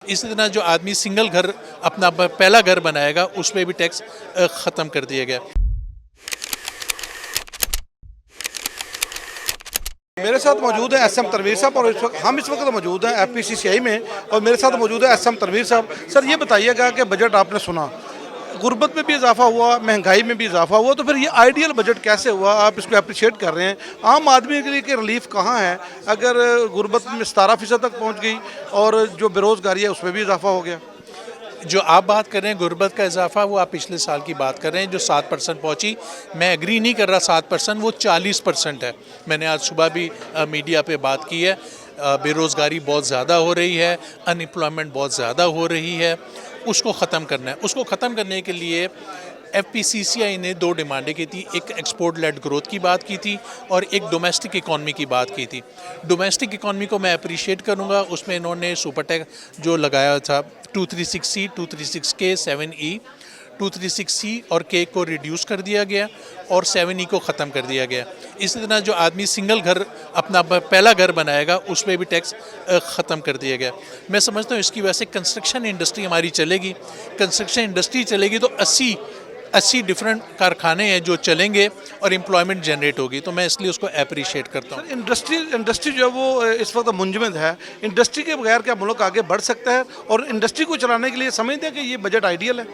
इसी तरह जो आदमी सिंगल घर अपना पहला घर बनाएगा उस पर भी टैक्स ख़त्म कर दिया गया। मेरे साथ मौजूद है एसएम तनवीर साहब और हम इस वक्त मौजूद हैं एफपीसीसीआई में और मेरे साथ मौजूद है एसएम तनवीर साहब। सर ये बताइएगा कि बजट आपने सुना, गुर्बत में भी इजाफा हुआ, महंगाई में भी इजाफा हुआ, तो फिर ये आइडियल बजट कैसे हुआ? आप इसको अप्रिशिएट कर रहे हैं। आम आदमी के लिए कि रिलीफ कहाँ है अगर गुर्बत में 17% तक पहुँच गई और जो बेरोज़गारी है उसमें भी इजाफा हो गया? जो आप बात कर रहे हैं गुर्बत का इजाफा, वो आप पिछले साल की बात कर रहे हैं जो 7% पहुंची। मैं एग्री नहीं कर रहा 7%, वो 40% है। मैंने आज सुबह भी मीडिया पे बात की है। बेरोज़गारी बहुत ज़्यादा हो रही है, अनएम्प्लॉयमेंट बहुत ज़्यादा हो रही है, उसको ख़त्म करना है। उसको ख़त्म करने के लिए एफपीसीसीआई ने 2 डिमांडें की थी। एक एक्सपोर्ट लेड ग्रोथ की बात की थी और एक डोमेस्टिक इकॉनमी की बात की थी। डोमेस्टिक इकॉनमी को मैं अप्रिशिएट करूंगा, उसमें इन्होंने सुपर टैक्स जो लगाया था 236C, 236K, 7E, 236C और K को रिड्यूस कर दिया गया और 7E को ख़त्म कर दिया गया। इसी तरह जो आदमी सिंगल घर अपना पहला घर बनाएगा उस पर भी टैक्स ख़त्म कर दिया गया। मैं समझता हूँ इसकी वजह से कंस्ट्रक्शन इंडस्ट्री हमारी चलेगी। कंस्ट्रक्शन इंडस्ट्री चलेगी तो 80 डिफरेंट कारखाने हैं जो चलेंगे और एम्प्लॉयमेंट जनरेट होगी, तो मैं इसलिए उसको अप्रिशिएट करता हूँ। इंडस्ट्री जो है वो इस वक्त मुंजमद है। इंडस्ट्री के बगैर क्या मुल्क आगे बढ़ सकता है? और इंडस्ट्री को चलाने के लिए समझते हैं कि ये बजट आइडियल है?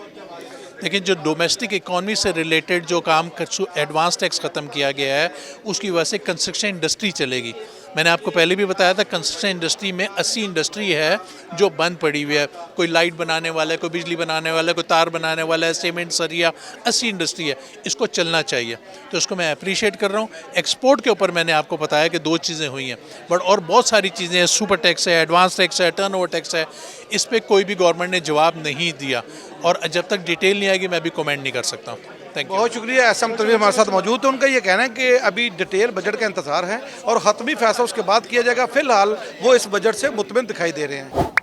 लेकिन जो डोमेस्टिक इकॉनमी से रिलेटेड जो काम एडवांस टैक्स ख़त्म किया गया है उसकी वजह से कंस्ट्रक्शन इंडस्ट्री चलेगी। मैंने आपको पहले भी बताया था कंस्ट्रक्शन इंडस्ट्री में 80 इंडस्ट्री है जो बंद पड़ी हुई है। कोई लाइट बनाने वाला है, कोई बिजली बनाने वाला है, कोई तार बनाने वाला है, सीमेंट, सरिया, 80 इंडस्ट्री है। इसको चलना चाहिए, तो इसको मैं अप्रिशिएट कर रहा हूँ। एक्सपोर्ट के ऊपर मैंने आपको बताया कि 2 चीज़ें हुई हैं, बट और बहुत सारी चीज़ें हैं। सुपर टैक्स है, एडवांस टैक्स है, टर्नओवर टैक्स है, इस पर कोई भी गवर्नमेंट ने जवाब नहीं दिया और जब तक डिटेल नहीं आएगी मैं भी कमेंट नहीं कर सकता हूँ। Thank you. बहुत शुक्रिया। एसएम तनवीर हमारे साथ मौजूद है। उनका ये कहना है कि अभी डिटेल बजट का इंतजार है और हतमी फैसला उसके बाद किया जाएगा। फिलहाल वो इस बजट से मुतमिन दिखाई दे रहे हैं।